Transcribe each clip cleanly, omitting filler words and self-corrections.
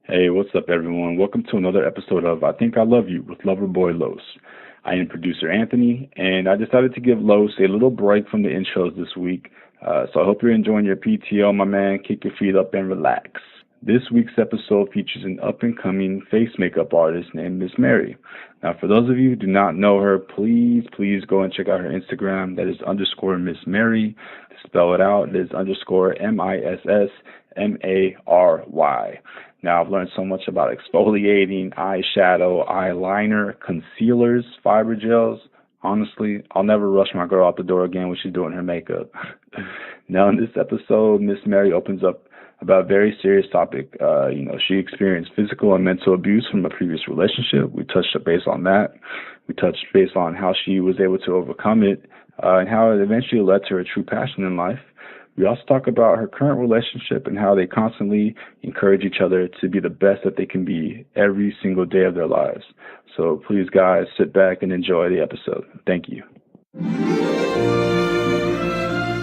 Hey, what's up, everyone? Welcome to another episode of I Think I Love You with Loverboy Los. I am producer Anthony, and I decided to give Los a little break from the intros this week. So I hope you're enjoying your PTO, my man. Kick your feet up and relax. This week's episode features an up-and-coming face makeup artist named Miss Mary. Now, for those of you who do not know her, please go and check out her Instagram. That is _ Miss Mary. To spell it out, it is _ MISSMARY. Now, I've learned so much about exfoliating, eyeshadow, eyeliner, concealers, fiber gels. Honestly, I'll never rush my girl out the door again when she's doing her makeup. Now, in this episode, Miss Mary opens up about a very serious topic. She experienced physical and mental abuse from a previous relationship. We touched base on that. We touched base on how she was able to overcome it and how it eventually led to her true passion in life. We also talk about her current relationship and how they constantly encourage each other to be the best that they can be every single day of their lives. So please, guys, sit back and enjoy the episode. Thank you.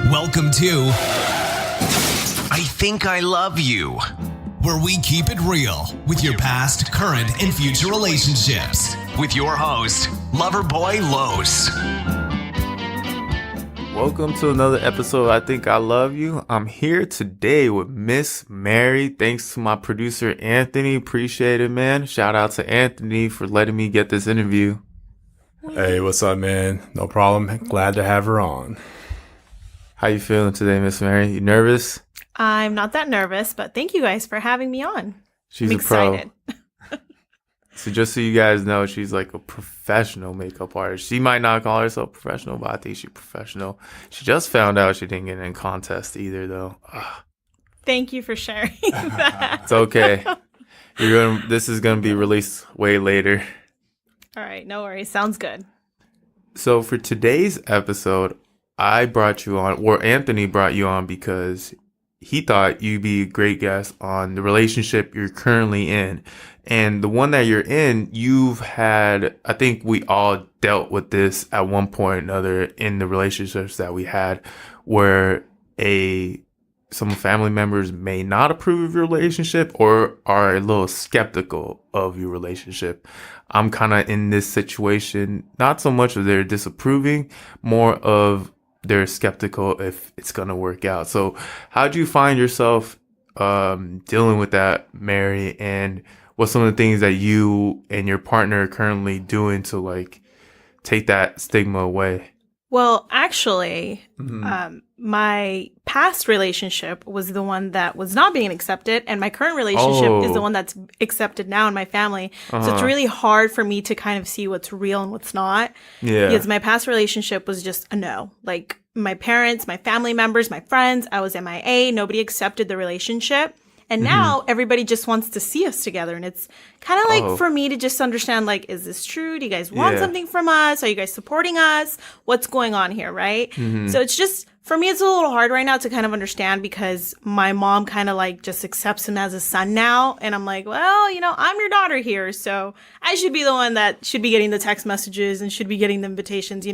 Welcome to I Think I Love You, where we keep it real with your past, current, and future relationships. With your host, Loverboy Los. Welcome to another episode of I Think I Love You. I'm here today with Miss Mary. Thanks to my producer, Anthony. Appreciate it, man. Shout out to Anthony for letting me get this interview. Hey, what's up, man? No problem. Glad to have her on. How you feeling today, Miss Mary? You nervous? I'm not that nervous, but thank you guys for having me on. She's I'm a pro. excited. So just so you guys know, she's like a professional makeup artist. She might not call herself professional, but I think she's professional. She just found out she didn't get in a contest either, though. Ugh. Thank you for sharing that. It's okay. This is gonna be released way later. All right, no worries. Sounds good. So for today's episode, I brought you on, or Anthony brought you on because he thought you'd be a great guest on the relationship you're currently in. And the one that you're in, you've had, I think we all dealt with this at one point or another in the relationships that we had, where some family members may not approve of your relationship or are a little skeptical of your relationship. I'm kind of in this situation, not so much of they're disapproving, more of they're skeptical if it's going to work out. So how do you find yourself dealing with that, Mary? And what's some of the things that you and your partner are currently doing to like take that stigma away? Well, actually, my past relationship was the one that was not being accepted, and my current relationship is the one that's accepted now in my family. So it's really hard for me to kind of see what's real and what's not. Yeah. Because my past relationship was just a no. Like my parents, my family members, my friends, I was MIA. Nobody accepted the relationship. And now everybody just wants to see us together. And it's kind of like for me to just understand, like, is this true? Do you guys want something from us? Are you guys supporting us? What's going on here, right? So it's just, for me, it's a little hard right now to kind of understand because my mom kind of like just accepts him as a son now. And I'm like, well, I'm your daughter here. So I should be the one that should be getting the text messages and should be getting the invitations.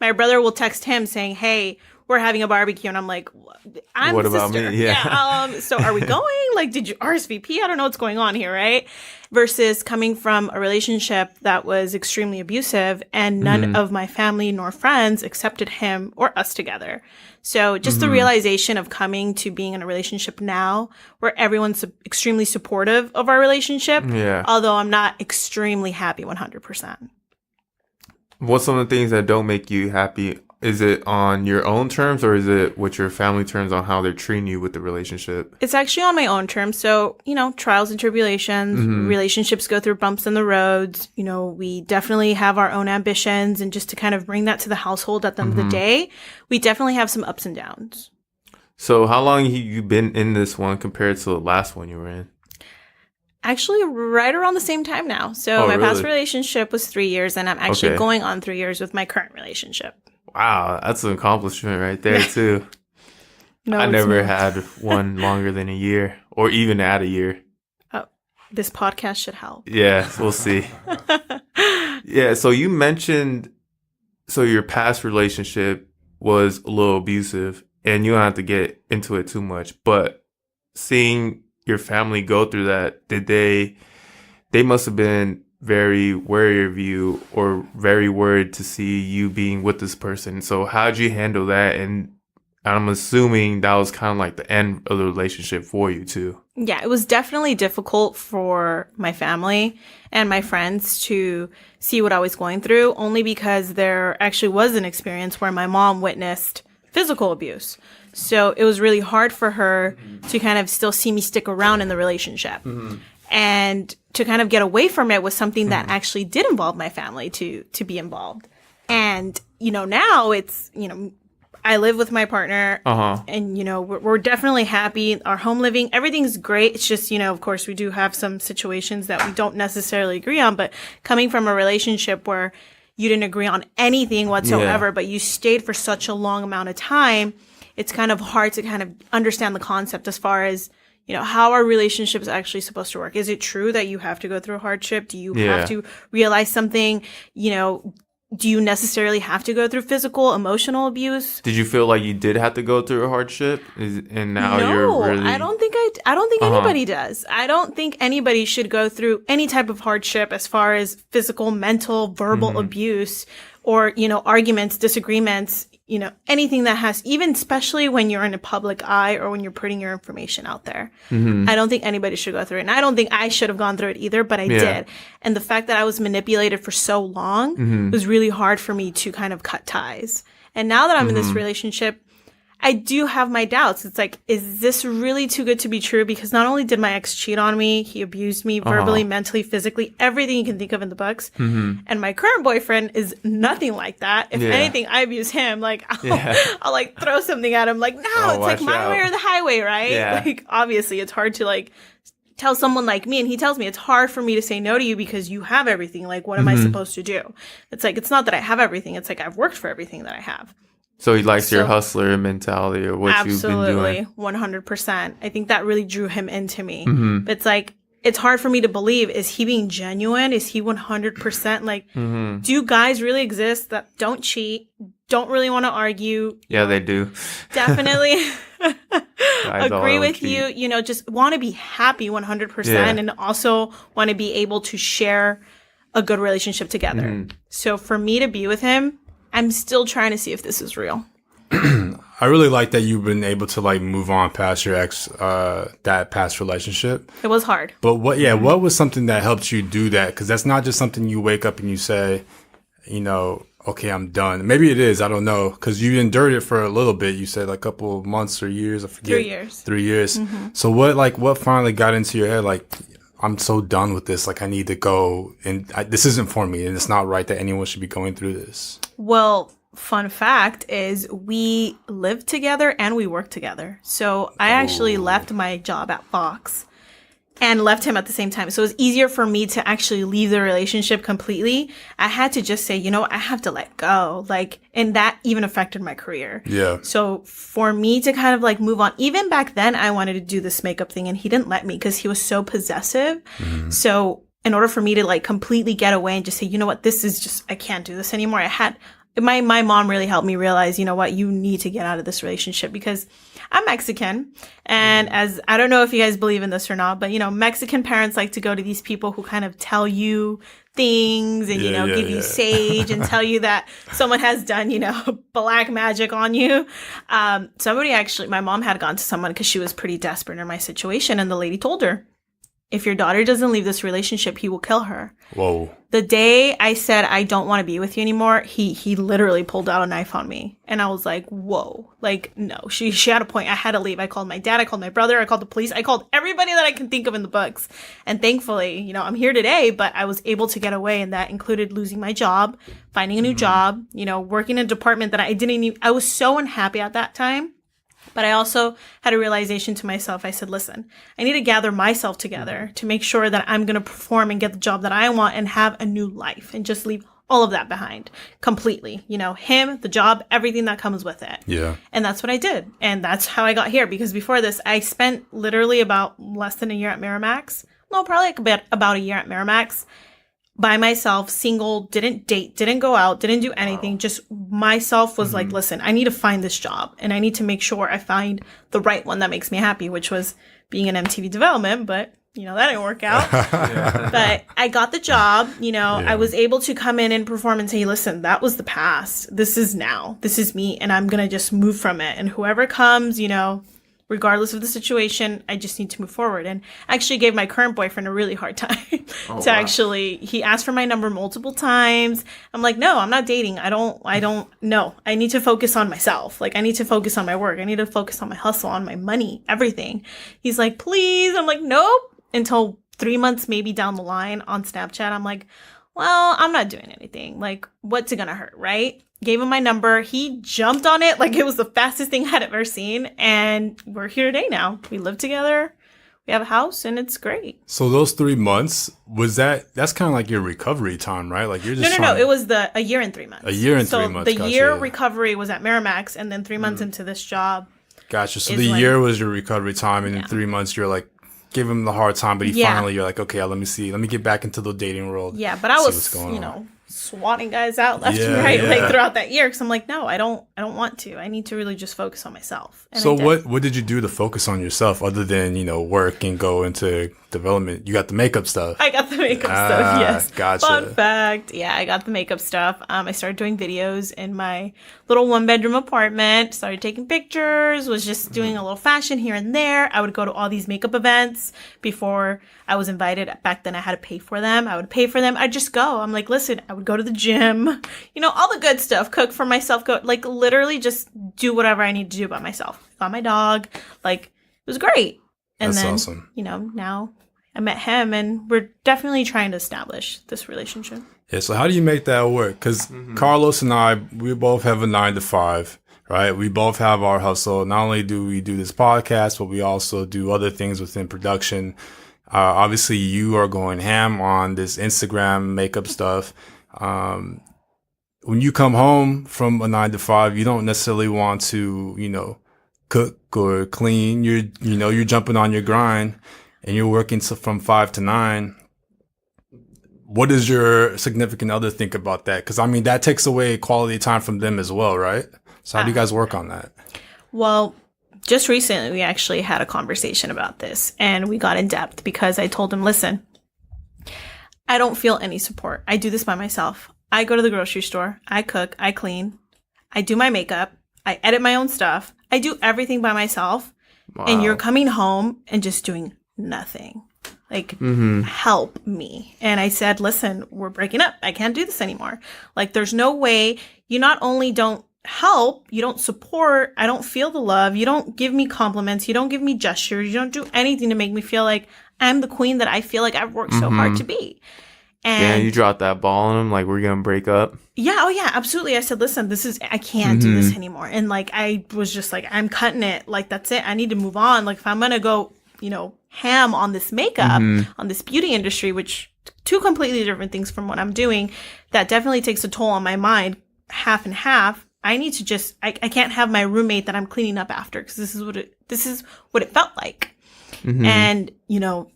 My brother will text him saying, hey, we're having a barbecue. And I'm like, I'm what the about sister. Me? Yeah. So are we going? Like, did you RSVP? I don't know what's going on here, right? Versus coming from a relationship that was extremely abusive and none of my family nor friends accepted him or us together. So just the realization of coming to being in a relationship now where everyone's extremely supportive of our relationship, although I'm not extremely happy 100%. What's some of the things that don't make you happy? Is it on your own terms or is it with your family terms on how they're treating you with the relationship? It's actually on my own terms. So, trials and tribulations, relationships go through bumps in the roads. We definitely have our own ambitions. And just to kind of bring that to the household at the end of the day, we definitely have some ups and downs. So how long have you been in this one compared to the last one you were in? Actually, right around the same time now. So my past relationship was 3 years and I'm actually going on 3 years with my current relationship. Wow, that's an accomplishment right there, too. I never had one longer than a year or even at a year. Oh, this podcast should help. Yeah, we'll see. Yeah, so you mentioned, your past relationship was a little abusive and you don't have to get into it too much, but seeing your family go through that, did they must have been very wary of you or very worried to see you being with this person. So how'd you handle that? And I'm assuming that was kind of like the end of the relationship for you too. Yeah, it was definitely difficult for my family and my friends to see what I was going through, only because there actually was an experience where my mom witnessed physical abuse. So it was really hard for her to kind of still see me stick around in the relationship. And to kind of get away from it was something that actually did involve my family to be involved. And, now it's, I live with my partner and, we're definitely happy. Our home living, everything's great. It's just, of course, we do have some situations that we don't necessarily agree on. But coming from a relationship where you didn't agree on anything whatsoever, but you stayed for such a long amount of time, it's kind of hard to kind of understand the concept as far as, how are relationships actually supposed to work? Is it true that you have to go through a hardship? Do you have to realize something? Do you necessarily have to go through physical, emotional abuse? Did you feel like you did have to go through a hardship? And now you're really... I don't think anybody does. I don't think anybody should go through any type of hardship as far as physical, mental, verbal abuse or, arguments, disagreements, anything that has, even especially when you're in a public eye or when you're putting your information out there. I don't think anybody should go through it. And I don't think I should have gone through it either, but I did. And the fact that I was manipulated for so long was really hard for me to kind of cut ties. And now that I'm in this relationship, I do have my doubts. It's like, is this really too good to be true? Because not only did my ex cheat on me, he abused me verbally, mentally, physically, everything you can think of in the books. And my current boyfriend is nothing like that. If anything, I abuse him. Like, I'll like throw something at him. Like, no, it's like my way or the highway, right? Like, obviously, it's hard to like tell someone like me. And he tells me it's hard for me to say no to you because you have everything. Like, what am I supposed to do? It's like, it's not that I have everything. It's like I've worked for everything that I have. So he likes your hustler mentality or what you've been doing. Absolutely, 100%. I think that really drew him into me. But it's like, it's hard for me to believe. Is he being genuine? Is he 100%? Like, do guys really exist that don't cheat, don't really want to argue? Yeah, they do. Definitely agree with you. Just want to be happy 100% and also want to be able to share a good relationship together. So for me to be with him, I'm still trying to see if this is real. I really like that you've been able to like move on past your ex, that past relationship. It was hard. But what was something that helped you do that? Because that's not just something you wake up and you say, okay, I'm done. Maybe it is. I don't know. Because you endured it for a little bit. You said like a couple of months or years. I forget. 3 years. 3 years. So what finally got into your head? Like, I'm so done with this. Like, I need to go, and this isn't for me, and it's not right that anyone should be going through this. Well, fun fact is we lived together and we worked together. So I actually left my job at Fox and left him at the same time. So it was easier for me to actually leave the relationship completely. I had to just say, I have to let go. Like, and that even affected my career. Yeah. So for me to kind of like move on, even back then I wanted to do this makeup thing and he didn't let me because he was so possessive. So in order for me to like completely get away and just say, you know what, this is just, I can't do this anymore. My mom really helped me realize, you know what, you need to get out of this relationship because I'm Mexican. And as I don't know if you guys believe in this or not, but Mexican parents like to go to these people who kind of tell you things and, give you sage and tell you that someone has done, black magic on you. My mom had gone to someone because she was pretty desperate in my situation. And the lady told her, if your daughter doesn't leave this relationship, he will kill her. Whoa. The day I said, I don't want to be with you anymore, he literally pulled out a knife on me. And I was like, whoa. Like, no, she had a point. I had to leave. I called my dad. I called my brother. I called the police. I called everybody that I can think of in the books. And thankfully, I'm here today, but I was able to get away. And that included losing my job, finding a new job, working in a department that I was so unhappy at that time. But I also had a realization to myself. I said, listen, I need to gather myself together to make sure that I'm going to perform and get the job that I want and have a new life and just leave all of that behind completely. Him, the job, everything that comes with it. Yeah. And that's what I did. And that's how I got here. Because before this, I spent literally about less than a year at Miramax. No, probably about a year at Miramax. By myself, single, didn't date, didn't go out, didn't do anything. Just myself was like, listen, I need to find this job and I need to make sure I find the right one that makes me happy, which was being in MTV development, but that didn't work out. But I got the job, I was able to come in and perform and say, listen, that was the past. This is now. This is me. And I'm going to just move from it. And whoever comes, regardless of the situation, I just need to move forward. And I actually gave my current boyfriend a really hard time he asked for my number multiple times. I'm like, no, I'm not dating. I don't know. I need to focus on myself. Like, I need to focus on my work. I need to focus on my hustle, on my money, everything. He's like, please. I'm like, nope. Until 3 months maybe down the line on Snapchat, I'm like, well, I'm not doing anything. Like, what's it gonna hurt, right? Gave him my number. He jumped on it like it was the fastest thing I'd ever seen. And we're here today now. We live together. We have a house and it's great. So those 3 months, that's kind of like your recovery time, right? Like you're just No. It was a year and 3 months. A year and 3 months. So the year recovery was at Miramax, and then 3 months into this job. Gotcha. So the year was your recovery time, and in 3 months you're like, give him the hard time, but finally you're like, okay, let me get back into the dating world. Yeah, but I was, swatting guys out left and right like throughout that year, because I'm like, no, I don't want to. I need to really just focus on myself. And so what did you do to focus on yourself other than work and go into development? You got the makeup stuff. I got the makeup stuff. Yes, gotcha. Fun fact. Yeah, I got the makeup stuff. I started doing videos in my little 1-bedroom apartment. Started taking pictures. Was just doing a little fashion here and there. I would go to all these makeup events before I was invited. Back then, I had to pay for them. I would pay for them. I'd just go. I'm like, listen, I would go to the gym. All the good stuff. Cook for myself. Go literally just do whatever I need to do by myself. Got my dog. It was great. And That's then, awesome. Now I met him, and we're definitely trying to establish this relationship. Yeah, so how do you make that work? Because Carlos and I, we both have a 9 to 5, right? We both have our hustle. Not only do we do this podcast, but we also do other things within production. Obviously, you are going ham on this Instagram makeup stuff. When you come home from a 9 to 5, you don't necessarily want to, cook or clean. You're jumping on your grind and you're working from 5 to 9. What does your significant other think about that? Because that takes away quality time from them as well, right? So how do you guys work on that? Well, just recently we actually had a conversation about this, and we got in depth because I told him, listen, I don't feel any support. I do this by myself. I go to the grocery store. I cook. I clean. I do my makeup. I edit my own stuff. I do everything by myself. Wow. And you're coming home and just doing nothing. Help me. And I said, listen, we're breaking up. I can't do this anymore. There's no way. You not only don't help, you don't support, I don't feel the love, you don't give me compliments, you don't give me gestures, you don't do anything to make me feel like I'm the queen that I feel like I've worked so hard to be. And you dropped that ball on him, we're gonna break up. Yeah, oh yeah, absolutely. I said, listen, I can't do this anymore. And I was just I'm cutting it. That's it. I need to move on. If I'm gonna go, ham on this makeup, on this beauty industry, which 2 completely different things from what I'm doing, that definitely takes a toll on my mind, half and half. I need to just, I can't have my roommate that I'm cleaning up after, because this is what it felt like. And,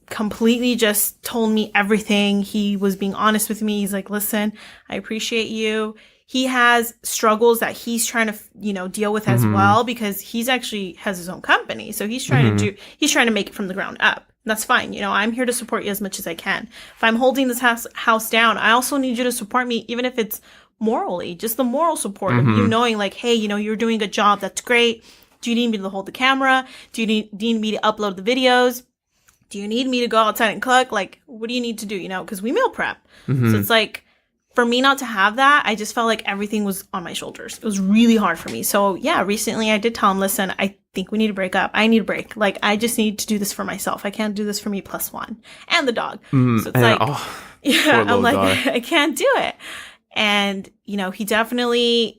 completely just told me everything. He was being honest with me. He's like, listen, I appreciate you. He has struggles that he's trying to, deal with as well, because he's actually has his own company. So he's trying he's trying to make it from the ground up. That's fine. I'm here to support you as much as I can. If I'm holding this house down, I also need you to support me, even if it's morally, just the moral support of you knowing hey, you're doing a good job. That's great. Do you need me to hold the camera? Do you need me to upload the videos? Do you need me to go outside and cook? What do you need to do? Because we meal prep. So it's for me not to have that, I just felt like everything was on my shoulders. It was really hard for me. So yeah, recently I did tell him, listen, I think we need to break up. I need a break. I just need to do this for myself. I can't do this for me plus one and the dog. So it's I'm like, I can't do it. And, he definitely,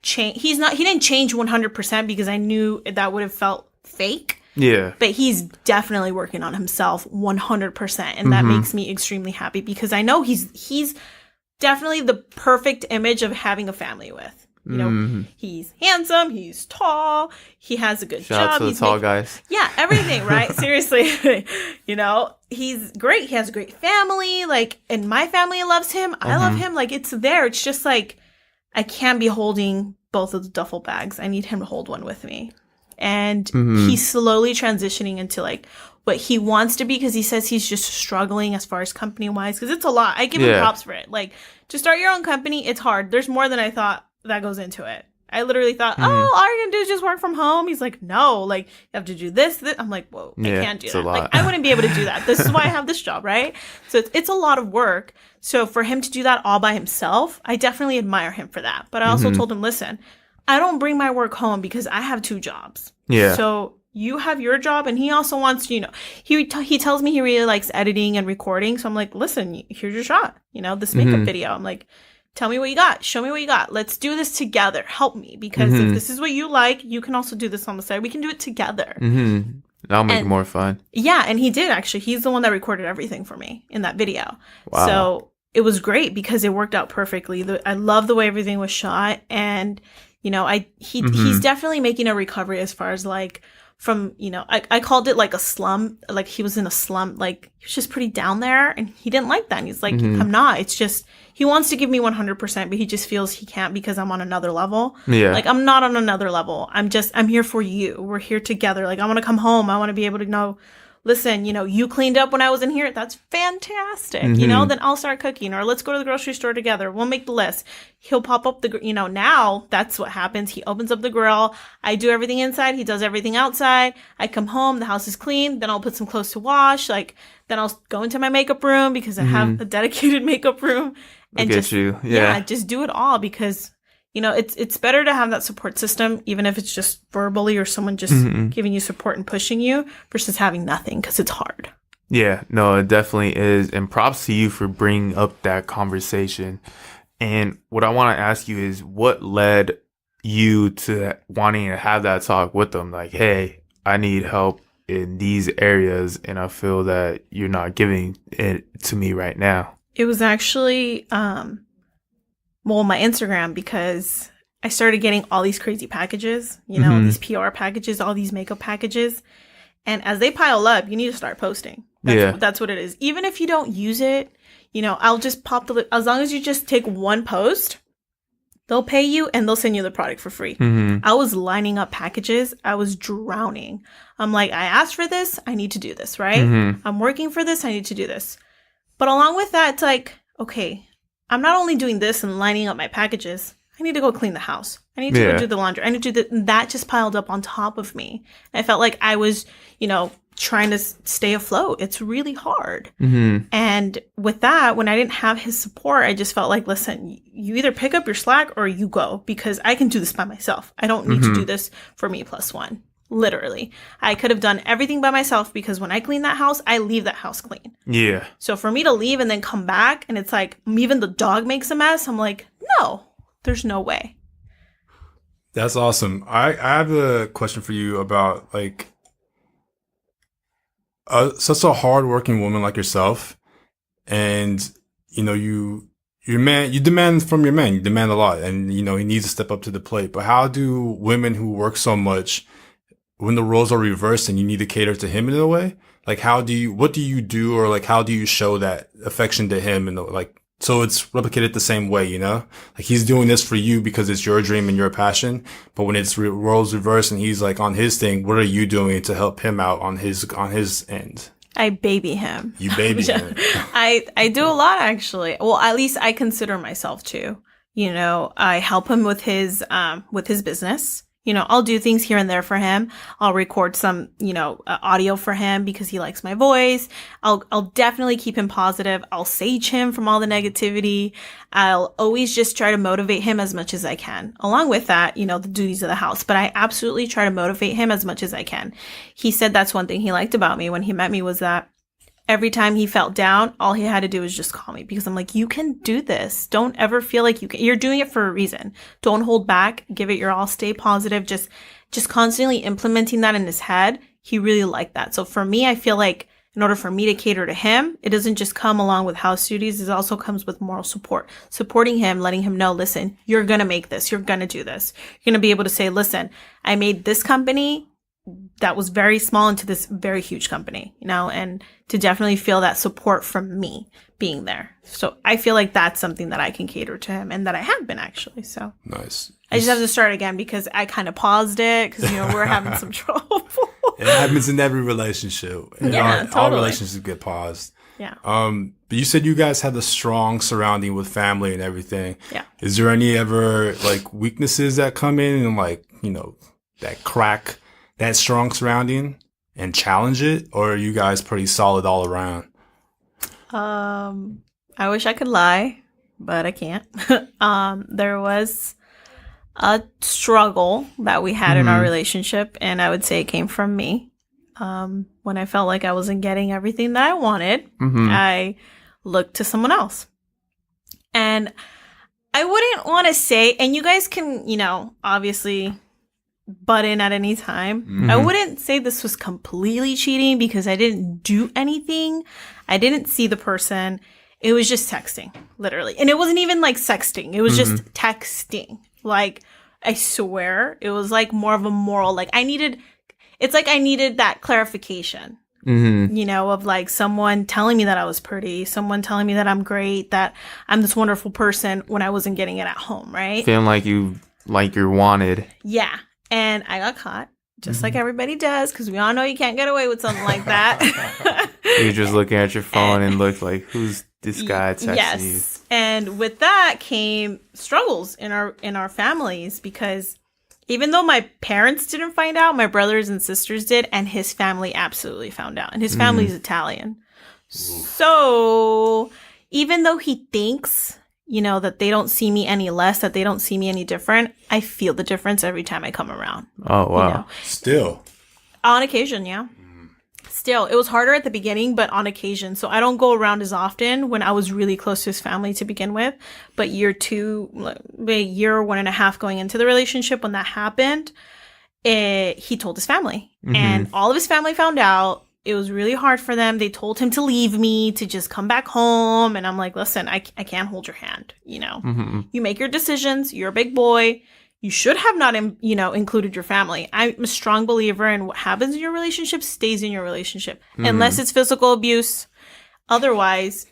changed. He didn't change 100% because I knew that would have felt fake. Yeah. But he's definitely working on himself 100%. And that makes me extremely happy, because I know he's definitely the perfect image of having a family with. He's handsome, he's tall, he has a good job. Shout out to the tall guys. Yeah, everything, right? Seriously. He's great. He has a great family. And my family loves him. I love him. It's there. It's just I can't be holding both of the duffel bags. I need him to hold one with me. And he's slowly transitioning into like what he wants to be, because he says he's just struggling as far as company wise, because it's a lot. I give him props for it. Like, to start your own company, it's hard. There's more than I thought that goes into it. I literally thought, oh, all you're gonna do is just work from home. He's like, no, like, you have to do this. I'm like, whoa, I can't do that. Like, I wouldn't be able to do that. This is why I have this job, right? So it's a lot of work. So for him to do that all by himself, I definitely admire him for that. But I also told him, listen, I don't bring my work home because I have 2 jobs. Yeah. So you have your job, and he also wants, you know, he tells me he really likes editing and recording. So I'm like, listen, here's your shot, you know, this makeup video. I'm like, tell me what you got. Show me what you got. Let's do this together. Help me. Because if this is what you like, you can also do this on the side. We can do it together. That'll make it more fun. Yeah. And he did, actually. He's the one that recorded everything for me in that video. Wow. So it was great because it worked out perfectly. I love the way everything was shot. And, you know, he's definitely making a recovery as far as like, from, you know, I called it like a slum, like he was in a slum, like he was just pretty down there, and he didn't like that. And he's like, I'm not. It's just, he wants to give me 100%, but he just feels he can't because I'm on another level. Yeah. Like, I'm not on another level. I'm here for you. We're here together. Like, I want to come home. I want to be able to know, listen, you know, you cleaned up when I was in here. That's fantastic. You know, then I'll start cooking, or let's go to the grocery store together. We'll make the list. He'll pop up you know, now that's what happens. He opens up the grill. I do everything inside. He does everything outside. I come home. The house is clean. Then I'll put some clothes to wash. Like, then I'll go into my makeup room because I have a dedicated makeup room. And just do it all, because, you know, it's better to have that support system, even if it's just verbally or someone just giving you support and pushing you, versus having nothing, because it's hard. Yeah, no, it definitely is. And props to you for bringing up that conversation. And what I want to ask you is, what led you to wanting to have that talk with them? Like, hey, I need help in these areas, and I feel that you're not giving it to me right now. It was actually, my Instagram, because I started getting all these crazy packages, you know, these PR packages, all these makeup packages. And as they pile up, you need to start posting. That's what it is. Even if you don't use it, you know, I'll just pop as long as you just take one post, they'll pay you and they'll send you the product for free. I was lining up packages. I was drowning. I'm like, I asked for this. I need to do this, right? I'm working for this. I need to do this. But along with that, it's like, okay, I'm not only doing this and lining up my packages. I need to go clean the house. I need to go do the laundry. I need to do that. Just piled up on top of me. I felt like I was, you know, trying to stay afloat. It's really hard. And with that, when I didn't have his support, I just felt like, listen, you either pick up your slack or you go, because I can do this by myself. I don't need to do this for me plus one. Literally. I could have done everything by myself, because when I clean that house, I leave that house clean. Yeah. So for me to leave and then come back and it's like even the dog makes a mess, I'm like, no, there's no way. That's awesome. I have a question for you about, like, such a hardworking woman like yourself, and you know, you demand from your man. You demand a lot, and you know he needs to step up to the plate. But how do women who work so much, when the roles are reversed and you need to cater to him in a way, like what do you do, or like how do you show that affection to him, and like, so it's replicated the same way, you know? Like, he's doing this for you because it's your dream and your passion. But when it's roles reversed and he's like on his thing, what are you doing to help him out on his end? I baby him. You baby him. I do a lot, actually. Well, at least I consider myself to. You know, I help him with his business. You know, I'll do things here and there for him. I'll record some, you know, audio for him because he likes my voice. I'll definitely keep him positive. I'll sage him from all the negativity. I'll always just try to motivate him as much as I can. Along with that, you know, the duties of the house. But I absolutely try to motivate him as much as I can. He said that's one thing he liked about me when he met me, was that every time he felt down, all he had to do was just call me, because I'm like, you can do this. Don't ever feel like you're doing it for a reason. Don't hold back. Give it your all. Stay positive. Just constantly implementing that in his head. He really liked that. So for me, I feel like in order for me to cater to him, it doesn't just come along with house duties. It also comes with moral support, supporting him, letting him know, listen, you're going to make this. You're going to do this. You're going to be able to say, listen, I made this company that was very small into this very huge company, you know, and to definitely feel that support from me being there. So I feel like that's something that I can cater to him, and that I have been, actually. So nice. I just have to start again because I kind of paused it because, we're having some trouble. It happens in every relationship. Yeah, all totally. relationships get paused. Yeah. But you said you guys had a strong surrounding with family and everything. Yeah. Is there any ever like weaknesses that come in and like, that crack that strong surrounding and challenge it? Or are you guys pretty solid all around? I wish I could lie, but I can't. There was a struggle that we had in our relationship, and I would say it came from me. When I felt like I wasn't getting everything that I wanted, I looked to someone else. And I wouldn't want to say, and you guys can, obviously butt in at any time. I wouldn't say this was completely cheating because I didn't do anything. I didn't see the person. It was just texting, literally. And it wasn't even like sexting. It was just texting. Like, I swear, it was like more of a moral, like I needed that clarification, of like someone telling me that I was pretty, someone telling me that I'm great, that I'm this wonderful person when I wasn't getting it at home, right? Feeling like you're wanted. Yeah. And I got caught, just like everybody does, because we all know you can't get away with something like that. You're just looking at your phone and look like, who's this guy texting you? And with that came struggles in our families, because even though my parents didn't find out, my brothers and sisters did, and his family absolutely found out. And his family's Italian. So even though he thinks, that they don't see me any less, that they don't see me any different, I feel the difference every time I come around. Oh, wow. Still. On occasion, yeah. Still, it was harder at the beginning, but on occasion. So I don't go around as often when I was really close to his family to begin with. But year 1.5 going into the relationship, when that happened, he told his family. And all of his family found out. It was really hard for them. They told him to leave me, to just come back home. And I'm like, listen, I can't hold your hand. You make your decisions. You're a big boy. You should have not, included your family. I'm a strong believer in what happens in your relationship stays in your relationship, unless it's physical abuse. Otherwise,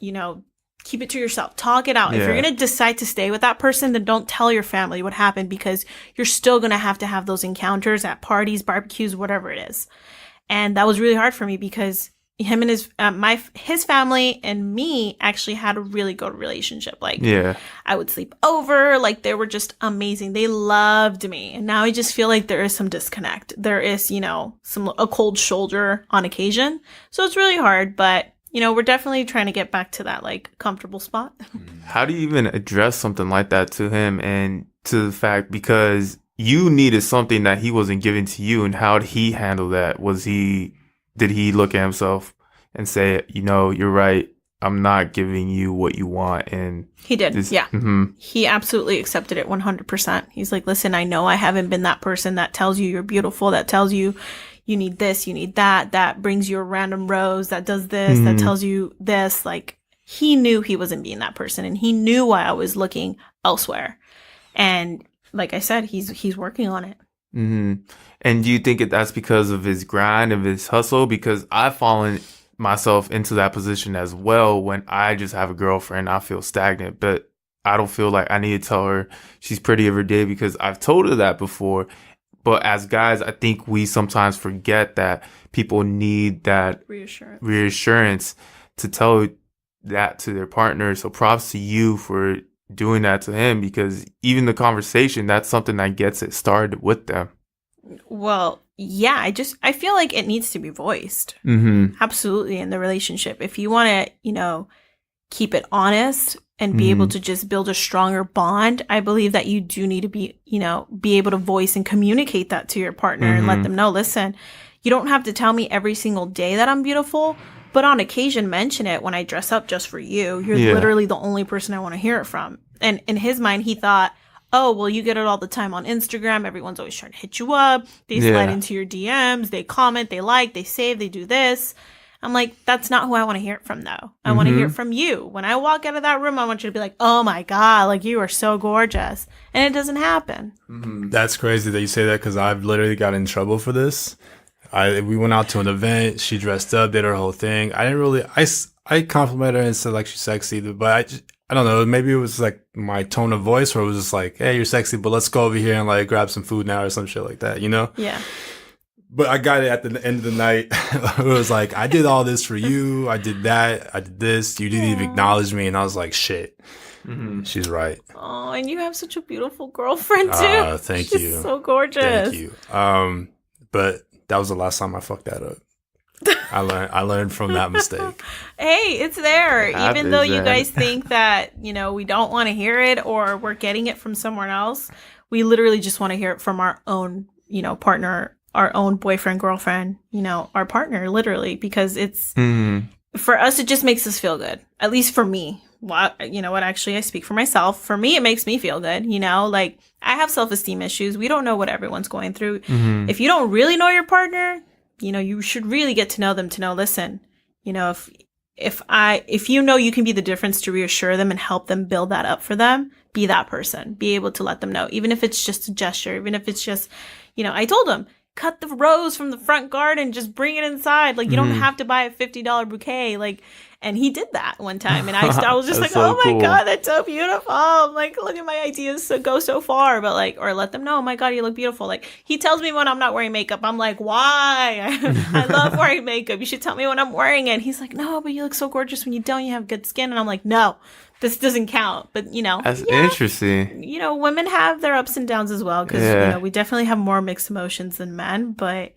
keep it to yourself. Talk it out. Yeah. If you're going to decide to stay with that person, then don't tell your family what happened, because you're still going to have those encounters at parties, barbecues, whatever it is. And that was really hard for me because him and his family and me actually had a really good relationship. Like, I would sleep over. Like, they were just amazing. They loved me. And now I just feel like there is some disconnect. There is, a cold shoulder on occasion. So it's really hard, but we're definitely trying to get back to that like comfortable spot. How do you even address something like that to him, and to the fact, because you needed something that he wasn't giving to you, and how did he handle that? Did he look at himself and say, you're right, I'm not giving you what you want? And he did. He absolutely accepted it 100%. He's like, listen, I know I haven't been that person that tells you you're beautiful, that tells you you need this, you need that brings you a random rose, that does this, that tells you this. Like, he knew he wasn't being that person, and he knew why I was looking elsewhere. And like I said, he's working on it. And do you think that's because of his grind, of his hustle? Because I've fallen myself into that position as well. When I just have a girlfriend, I feel stagnant, but I don't feel like I need to tell her she's pretty every day, because I've told her that before. But as guys, I think we sometimes forget that people need that reassurance to tell that to their partner. So props to you for doing that to him, because even the conversation, that's something that gets it started with them. Well, yeah, I feel like it needs to be voiced. Absolutely, in the relationship. If you want to, keep it honest and be able to just build a stronger bond, I believe that you do need to be able to voice and communicate that to your partner and let them know, listen, you don't have to tell me every single day that I'm beautiful, but on occasion mention it when I dress up just for you. You're literally the only person I want to hear it from. And in his mind, he thought, oh, well, you get it all the time on Instagram. Everyone's always trying to hit you up. They slide into your DMs. They comment. They like. They save. They do this. I'm like, that's not who I want to hear it from, though. I want to hear it from you. When I walk out of that room, I want you to be like, oh, my God, like, you are so gorgeous. And it doesn't happen. That's crazy that you say that, because I've literally got in trouble for this. We went out to an event. She dressed up, did her whole thing. I complimented her and said like she's sexy, but I I don't know, maybe it was like my tone of voice, or it was just like, hey, you're sexy, but let's go over here and like grab some food now or some shit like that, you know? Yeah. But I got it at the end of the night. It was like, I did all this for you. I did that. I did this. You didn't even acknowledge me. And I was like, shit. She's right. Oh, and you have such a beautiful girlfriend too. Thank She's you. so gorgeous. Thank you. But that was the last time I fucked that up. I learned from that mistake. Hey, it's there. Even though you that. guys think that, we don't want to hear it or we're getting it from someone else, we literally just want to hear it from our own, partner, our own boyfriend, girlfriend, our partner, literally, because it's, for us, it just makes us feel good. At least for me. Well, actually, I speak for myself. For me, it makes me feel good, like I have self-esteem issues. We don't know what everyone's going through. If you don't really know your partner, you should really get to know them to know, listen, if you can be the difference to reassure them and help them build that up for them, be that person, be able to let them know, even if it's just a gesture, even if it's just, I told them, cut the rose from the front garden, just bring it inside. Like, you don't have to buy a $50 bouquet. And he did that one time. And I was just like, so oh my cool. God, that's so beautiful. I'm like, look at my ideas go so far. But or let them know, oh my God, you look beautiful. Like, he tells me when I'm not wearing makeup. I'm like, why? I love wearing makeup. You should tell me when I'm wearing it. He's like, no, but you look so gorgeous when you don't. You have good skin. And I'm like, no, this doesn't count. But, That's interesting. Women have their ups and downs as well. Because, we definitely have more mixed emotions than men. But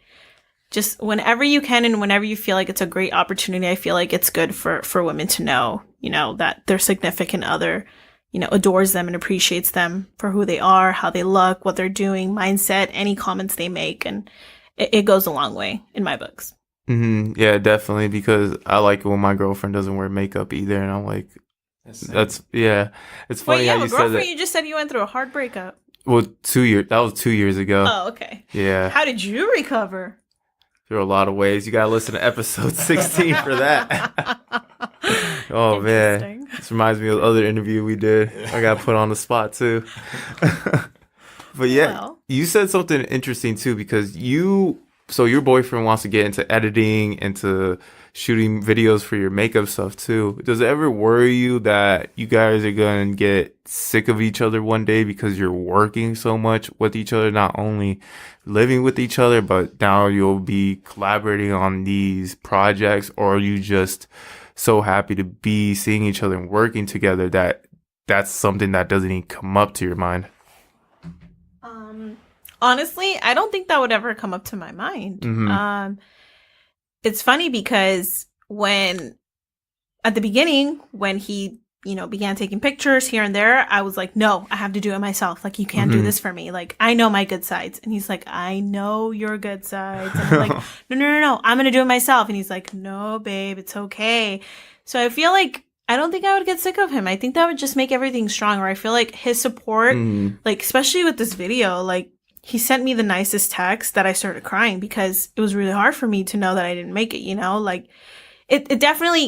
just whenever you can and whenever you feel like it's a great opportunity, I feel like it's good for women to know, that their significant other, adores them and appreciates them for who they are, how they look, what they're doing, mindset, any comments they make. And it goes a long way in my books. Yeah, definitely. Because I like it when my girlfriend doesn't wear makeup either. And I'm like, it's funny Wait, how you said that. You just said you went through a hard breakup. Well, 2 years. That was 2 years ago. Oh, okay. Yeah. How did you recover? There are a lot of ways. You got to listen to episode 16 for that. Oh, man. This reminds me of the other interview we did. I got put on the spot, too. But yeah, you said something interesting, too, because so your boyfriend wants to get into editing, into shooting videos for your makeup stuff, too. Does it ever worry you that you guys are going to get sick of each other one day because you're working so much with each other, not only living with each other, but now you'll be collaborating on these projects? Or are you just so happy to be seeing each other and working together that that's something that doesn't even come up to your mind? Honestly, I don't think that would ever come up to my mind. It's funny because at the beginning, when he, began taking pictures here and there, I was like, no, I have to do it myself. Like, you can't do this for me. Like, I know my good sides. And he's like, I know your good sides. And I'm like, no, I'm going to do it myself. And he's like, no, babe, it's okay. So I feel like, I don't think I would get sick of him. I think that would just make everything stronger. I feel like his support, like, especially with this video, like, he sent me the nicest text that I started crying because it was really hard for me to know that I didn't make it, like it definitely,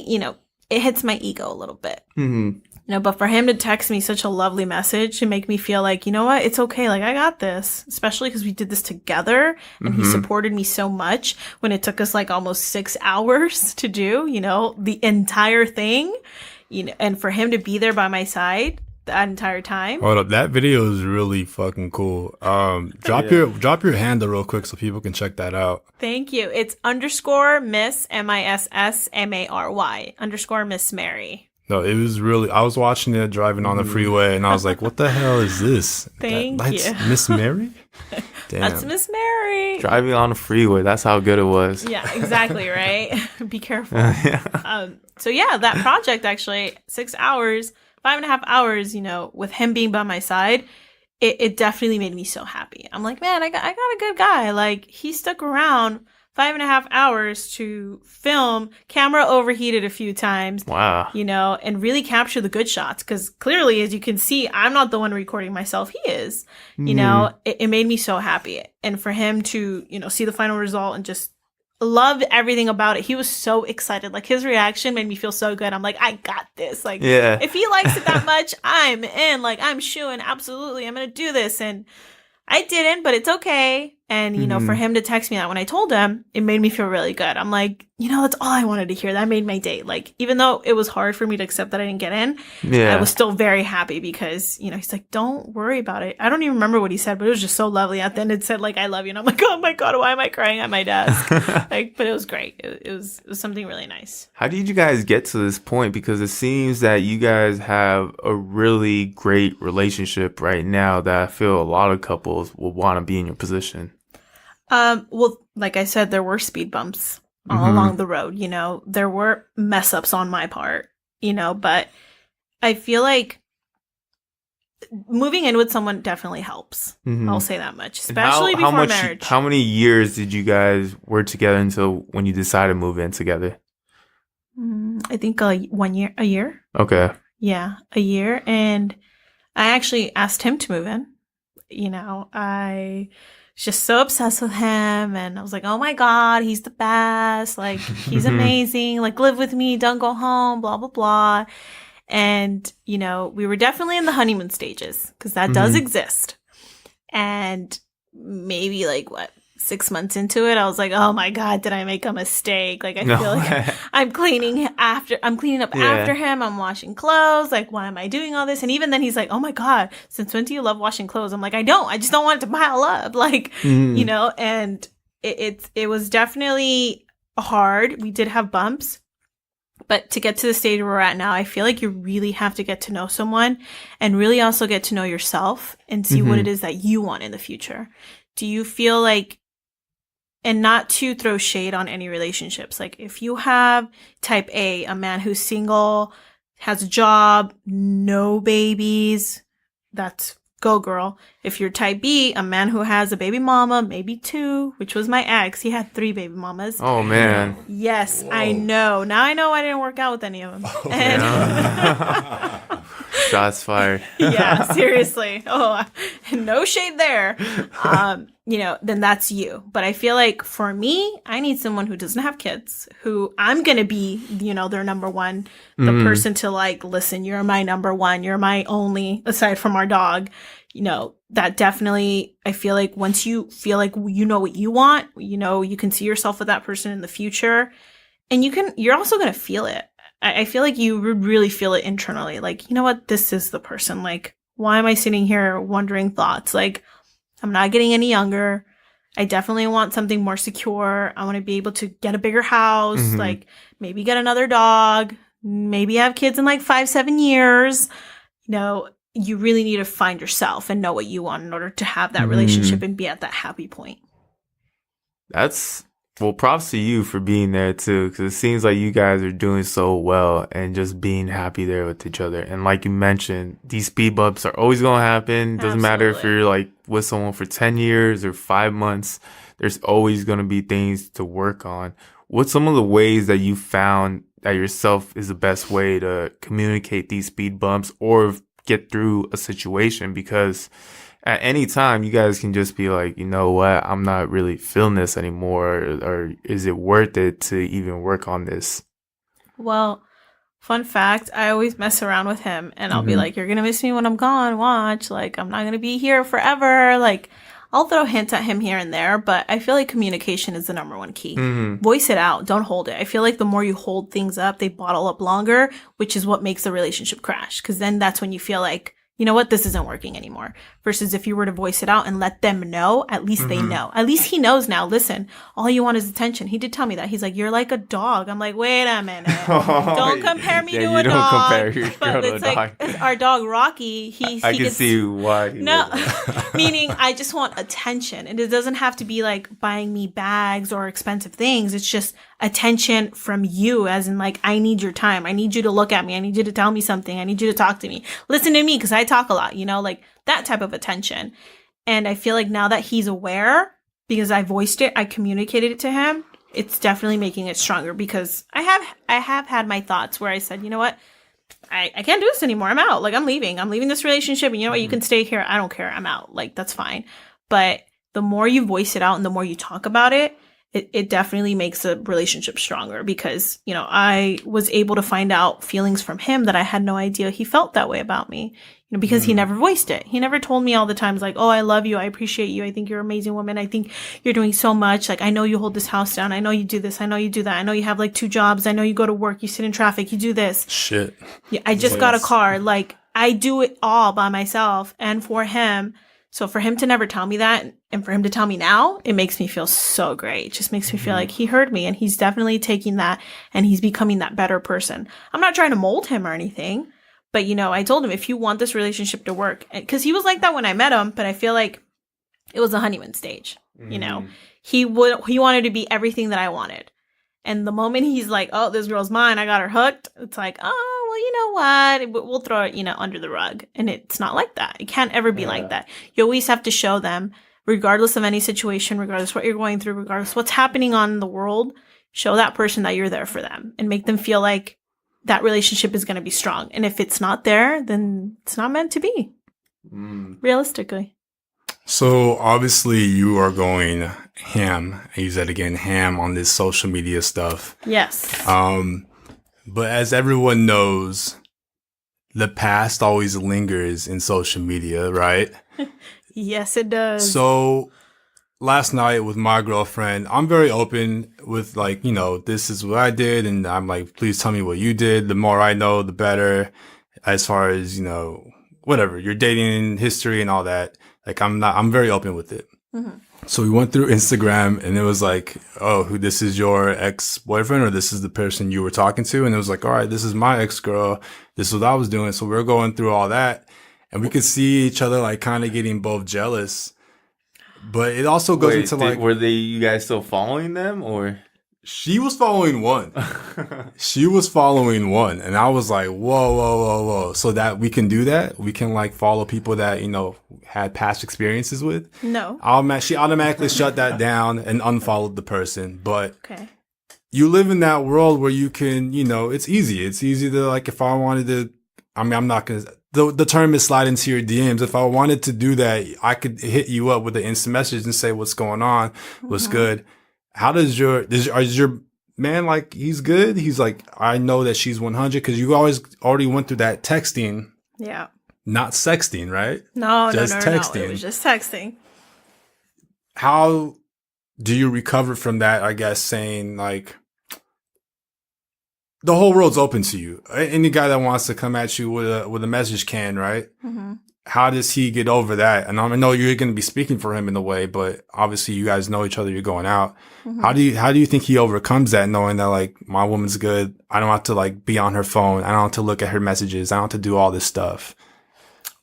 it hits my ego a little bit, but for him to text me such a lovely message and make me feel like, you know what, it's okay. Like, I got this, especially because we did this together and he supported me so much when it took us like almost 6 hours to do, the entire thing, and for him to be there by my side that entire time. Hold up, that video is really fucking cool. Drop your handle real quick so people can check that out. Thank you. It's _Miss MISSMARY _Miss Mary. No, it was really. I was watching it driving on the freeway, and I was like, "What the hell is this?" That's Miss Mary. Damn. That's Miss Mary. Driving on the freeway. That's how good it was. Yeah, exactly. Right. Be careful. So yeah, that project actually 6 hours. 5.5 hours, with him being by my side, it definitely made me so happy. I'm like, man, I got a good guy. Like, he stuck around 5.5 hours to film, camera overheated a few times. Wow. And really capture the good shots. Because clearly, as you can see, I'm not the one recording myself. He is. It made me so happy. And for him to, see the final result and just loved everything about it. He was so excited. Like, his reaction made me feel so good. I'm like, I got this. Like, if he likes it that much, I'm in. Like, I'm shooing. Absolutely. I'm going to do this. And I didn't, but it's okay. And, for him to text me that when I told him, it made me feel really good. I'm like, that's all I wanted to hear. That made my day. Like, even though it was hard for me to accept that I didn't get in, I was still very happy because, he's like, don't worry about it. I don't even remember what he said, but it was just so lovely. At the end, it said, like, I love you. And I'm like, oh my God, why am I crying at my desk? But it was great. It was something really nice. How did you guys get to this point? Because it seems that you guys have a really great relationship right now that I feel a lot of couples will want to be in your position. Well, like I said, there were speed bumps all along the road. There were mess ups on my part, but I feel like moving in with someone definitely helps. I'll say that much, especially before marriage. How many years did you guys work together until when you decided to move in together? I think a year. Okay. Yeah, a year. And I actually asked him to move in. I just so obsessed with him, and I was like, oh my God, he's the best, like, he's amazing, like, live with me, don't go home, blah blah blah. And we were definitely in the honeymoon stages, because that does exist. And maybe 6 months into it, I was like, oh my God, did I make a mistake? Like, I feel like I'm cleaning up after him. I'm washing clothes. Like, why am I doing all this? And even then he's like, oh my God, since when do you love washing clothes? I'm like, I just don't want it to pile up. Like, and it was definitely hard. We did have bumps. But to get to the stage where we're at now, I feel like you really have to get to know someone and really also get to know yourself and see what it is that you want in the future. Do you feel like, and not to throw shade on any relationships, like if you have type A, a man who's single, has a job, no babies, that's go girl. If you're type B, a man who has a baby mama, maybe 2, which was my ex. He had 3 baby mamas. Oh, man. Yes, whoa. I know. Now I know I didn't work out with any of them. Oh, and shots fired. Yeah, seriously. Oh, no shade there. Then that's you. But I feel like for me, I need someone who doesn't have kids, who I'm going to be, their number one, the person to listen, you're my number one, you're my only, aside from our dog. That definitely, I feel like once you feel like you know what you want, you can see yourself with that person in the future, and you're also going to feel it. I feel like you would really feel it internally. Like, you know what? This is the person. Like, why am I sitting here wondering thoughts? Like, I'm not getting any younger. I definitely want something more secure. I want to be able to get a bigger house, like maybe get another dog, maybe have kids in 5-7 years. You really need to find yourself and know what you want in order to have that relationship and be at that happy point. Well, props to you for being there too, because it seems like you guys are doing so well and just being happy there with each other. And like you mentioned, these speed bumps are always going to happen. Doesn't matter if you're with someone for 10 years or 5 months, there's always going to be things to work on. What's some of the ways that you found that yourself is the best way to communicate these speed bumps or get through a situation? Because at any time, you guys can just be like, you know what, I'm not really feeling this anymore, or is it worth it to even work on this? Well, fun fact, I always mess around with him, and I'll be like, you're going to miss me when I'm gone, watch. I'm not going to be here forever. I'll throw hints at him here and there, but I feel like communication is the number one key. Voice it out. Don't hold it. I feel like the more you hold things up, they bottle up longer, which is what makes the relationship crash. Because then that's when you feel like, you know what, this isn't working anymore. Versus if you were to voice it out and let them know, at least they know. At least he knows now. Listen, all you want is attention. He did tell me that. He's like, you're like a dog. I'm like, wait a minute. Don't compare me to a dog. Don't compare your girl to a dog. It's our dog, Rocky. I can see why. No, meaning I just want attention. And it doesn't have to be buying me bags or expensive things. It's just attention from you, as in I need your time. I need you to look at me. I need you to tell me something. I need you to talk to me. Listen to me, because I talk a lot, that type of attention. And I feel like now that he's aware, because I voiced it, I communicated it to him, it's definitely making it stronger, because I have had my thoughts where I said, you know what, I can't do this anymore. I'm out. I'm leaving this relationship, and you know what, you can stay here. I don't care. I'm out. That's fine. But the more you voice it out and the more you talk about it, it definitely makes a relationship stronger, because, I was able to find out feelings from him that I had no idea he felt that way about me. because he never voiced it. He never told me all the times like, oh, I love you. I appreciate you. I think you're an amazing woman. I think you're doing so much. Like, I know you hold this house down. I know you do this. I know you do that. I know you have like 2 jobs. I know you go to work. You sit in traffic. You do this. Shit. Yeah, I just got a car. Like, I do it all by myself and for him. So for him to never tell me that and for him to tell me now, it makes me feel so great. It just makes me feel like he heard me and he's definitely taking that and he's becoming that better person. I'm not trying to mold him or anything. But, I told him, if you want this relationship to work, because he was like that when I met him, but I feel like it was a honeymoon stage, he wanted to be everything that I wanted. And the moment he's like, oh, this girl's mine, I got her hooked. It's like, oh, well, you know what? We'll throw it, under the rug. And it's not like that. It can't ever be like that. You always have to show them, regardless of any situation, regardless what you're going through, regardless what's happening on in the world, show that person that you're there for them and make them feel like that relationship is going to be strong. And if it's not there, then it's not meant to be. Realistically. So obviously you are going ham. I use that again, ham on this social media stuff. Yes. But as everyone knows, the past always lingers in social media, right? Yes, it does. So last night with my girlfriend, I'm very open with like, this is what I did. And I'm like, please tell me what you did. The more I know, the better as far as, whatever, your dating history and all that. Like I'm very open with it. Mm-hmm. So we went through Instagram and it was like, oh, this is your ex-boyfriend or this is the person you were talking to. And it was like, all right, this is my ex-girl. This is what I was doing. So we were going through all that and we could see each other like kind of getting both jealous. But it also goes into like, were you guys still following them or? She was following one. And I was like, whoa. So that we can do that? We can like follow people that, had past experiences with? No. She automatically shut that down and unfollowed the person. But you live in that world where you can, it's easy. It's easy to like, if I wanted to, I'm not going to, the term is slide into your DMs. If I wanted to do that, I could hit you up with an instant message and say, what's going on? What's good? How is your man like, he's good? He's like, I know that she's 100 because you already went through that texting. Yeah. Not sexting, right? No, just texting. No, it was just texting. How do you recover from that, I guess, saying like, the whole world's open to you. Any guy that wants to come at you with a message can, right? Mm-hmm. How does he get over that? And I know you're going to be speaking for him in a way, but obviously you guys know each other. You're going out. Mm-hmm. How do you think he overcomes that, knowing that like my woman's good? I don't have to like be on her phone. I don't have to look at her messages. I don't have to do all this stuff.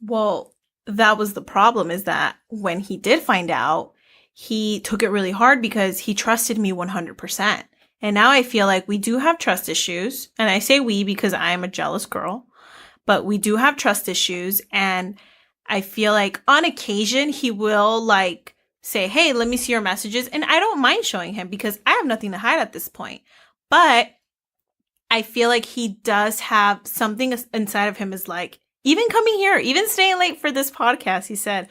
Well, that was the problem, is that when he did find out, he took it really hard because he trusted me 100%. And now I feel like we do have trust issues. And I say we because I am a jealous girl, but we do have trust issues. And I feel like on occasion he will like say, hey, let me see your messages. And I don't mind showing him because I have nothing to hide at this point. But I feel like he does have something inside of him is like, even coming here, even staying late for this podcast, he said,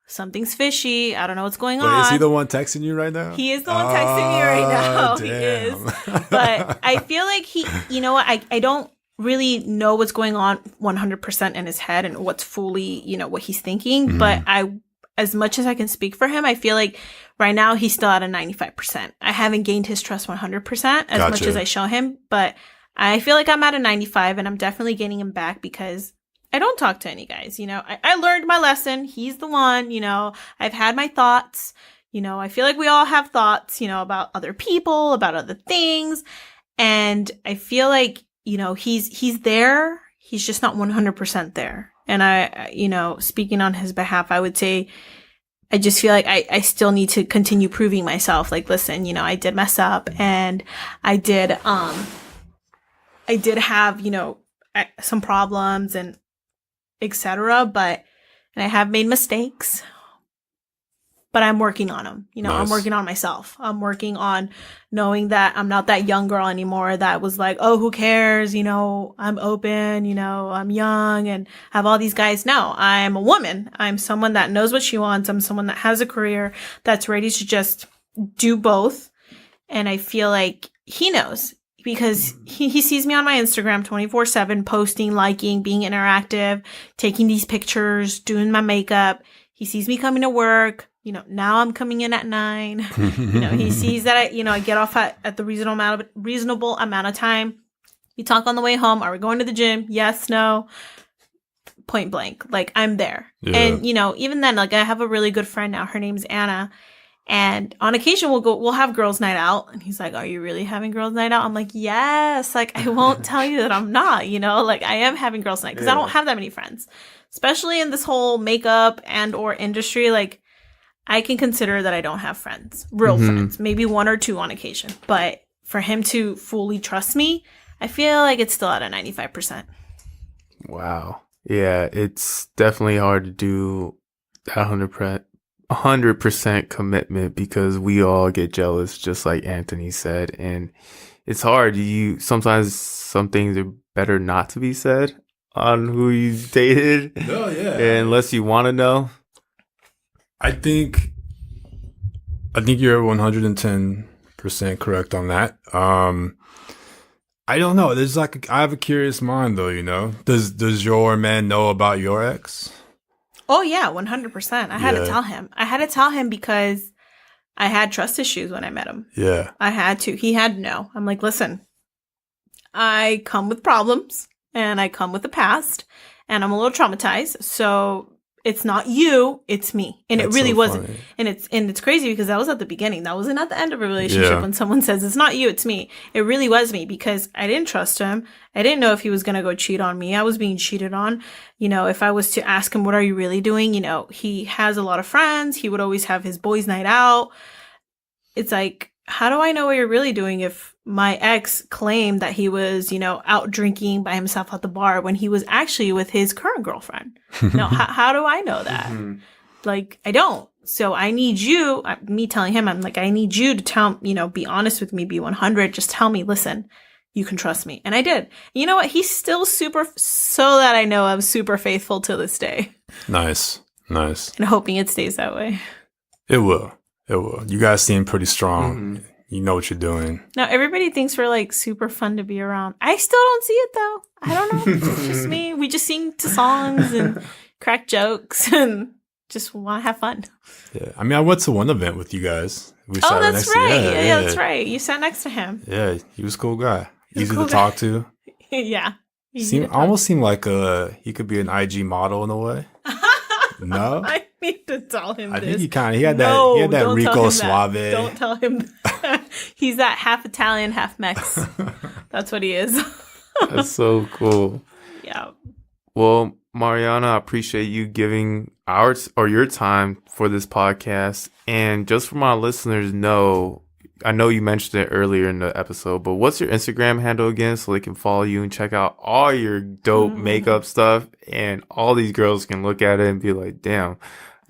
something's fishy. I don't know what's going on. Is he the one texting you right now? He is the one texting me right now. Damn. He is. But I feel like he, you know what? I don't really know what's going on 100% in his head and what's fully, what he's thinking. Mm-hmm. But as much as I can speak for him, I feel like right now he's still at a 95%. I haven't gained his trust 100% as much as I show him. But I feel like I'm at a 95 and I'm definitely gaining him back because I don't talk to any guys, I learned my lesson. He's the one, I've had my thoughts, I feel like we all have thoughts, about other people, about other things. And I feel like, he's there. He's just not 100% there. And I, speaking on his behalf, I would say, I just feel like I still need to continue proving myself. Like, listen, I did mess up and I did have, some problems and etc. And I have made mistakes, but I'm working on them. Nice. I'm working on myself. I'm working on knowing that I'm not that young girl anymore that was like, oh, who cares? I'm open, I'm young and have all these guys. No, I'm a woman. I'm someone that knows what she wants. I'm someone that has a career that's ready to just do both. And I feel like he knows because he sees me on my Instagram 24/7, posting, liking, being interactive, taking these pictures, doing my makeup. He sees me coming to work. Now I'm coming in at 9. He sees that I get off at the reasonable amount of time. We talk on the way home. Are we going to the gym? Yes, no. Point blank. Like, I'm there. Yeah. And, even then, like, I have a really good friend now. Her name's Anna. And on occasion we'll have girls' night out. And he's like, are you really having girls' night out? I'm like, yes. Like, I won't tell you that I'm not, like, I am having girls' night because I don't have that many friends, especially in this whole makeup and or industry. Like, I can consider that I don't have friends, real friends, maybe 1 or 2 on occasion. But for him to fully trust me, I feel like it's still at a 95%. Wow. Yeah, it's definitely hard to do that 100% commitment because we all get jealous, just like Anthony said, and it's hard. Sometimes some things are better not to be said on who you dated. Oh yeah, unless you want to know. I think you're 110% correct on that. I don't know. There's I have a curious mind though. Does your man know about your ex? Oh, yeah, 100%. I had to tell him. I had to tell him because I had trust issues when I met him. Yeah. I had to. He had to know. I'm like, listen, I come with problems and I come with a past and I'm a little traumatized. So it's not you, it's me. And it really wasn't. Funny. And it's crazy because that was at the beginning. That wasn't at the end of a relationship when someone says it's not you, it's me. It really was me because I didn't trust him. I didn't know if he was going to go cheat on me. I was being cheated on. If I was to ask him, what are you really doing? He has a lot of friends. He would always have his boys' night out. It's like, how do I know what you're really doing if my ex claimed that he was, out drinking by himself at the bar when he was actually with his current girlfriend? How do I know that? Like, I don't. So I need you, me telling him, I'm like, I need you to tell, be honest with me, be 100. Just tell me, listen, you can trust me. And I did. You know what? He's still so that I know I'm super faithful to this day. Nice. And hoping it stays that way. It will. You guys seem pretty strong. You know what you're doing. Now, everybody thinks we're like super fun to be around. I still don't see it though. I don't know. It's just me. We just sing to songs and crack jokes and just want to have fun. Yeah. I mean, I went to one event with you guys. That's right. Yeah, that's right. You sat next to him. Yeah, he was a cool guy. Easy to talk to. Yeah. Almost seemed like he could be an IG model in a way. No? I need to tell him I this. think he had that Rico Suave. Don't tell him that. He's that half Italian, half Mex. That's what he is. That's so cool. Yeah. Well, Mariana, I appreciate you giving your time for this podcast. And just for my listeners I know you mentioned it earlier in the episode, but what's your Instagram handle again so they can follow you and check out all your dope makeup stuff? And all these girls can look at it and be like, damn, I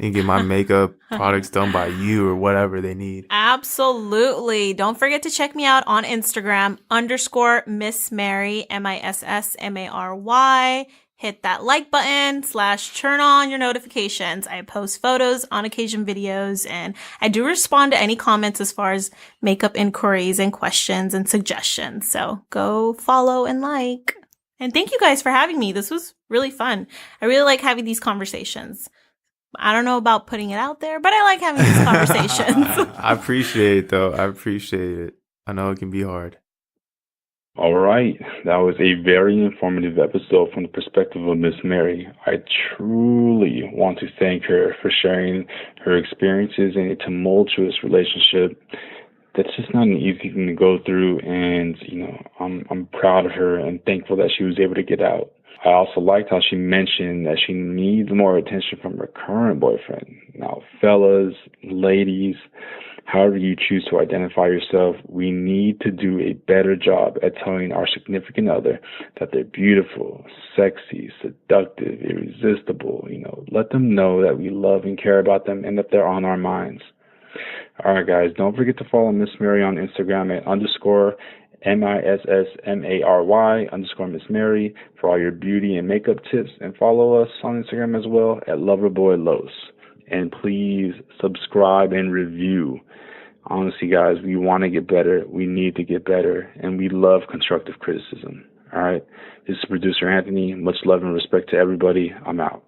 need to get my makeup products done by you or whatever they need. Absolutely. Don't forget to check me out on Instagram, _Miss Mary, MISSMARY. Hit that like button / turn on your notifications. I post photos, on occasion videos, and I do respond to any comments as far as makeup inquiries and questions and suggestions. So go follow and like. And thank you guys for having me. This was really fun. I really like having these conversations. I don't know about putting it out there, but I like having these conversations. I appreciate it, though. I appreciate it. I know it can be hard. All right. That was a very informative episode from the perspective of Miss Mary. I truly want to thank her for sharing her experiences in a tumultuous relationship. That's just not an easy thing to go through, and I'm proud of her and thankful that she was able to get out. I also liked how she mentioned that she needs more attention from her current boyfriend. Now, fellas, ladies, however you choose to identify yourself, we need to do a better job at telling our significant other that they're beautiful, sexy, seductive, irresistible. Let them know that we love and care about them and that they're on our minds. All right, guys, don't forget to follow Miss Mary on Instagram at _MISSMARY_Miss Mary for all your beauty and makeup tips, and follow us on Instagram as well at Loverboy Los. And please subscribe and review Honestly, guys, we want to get better. We need to get better. And we love constructive criticism. All right. This is producer Anthony. Much love and respect to everybody. I'm out.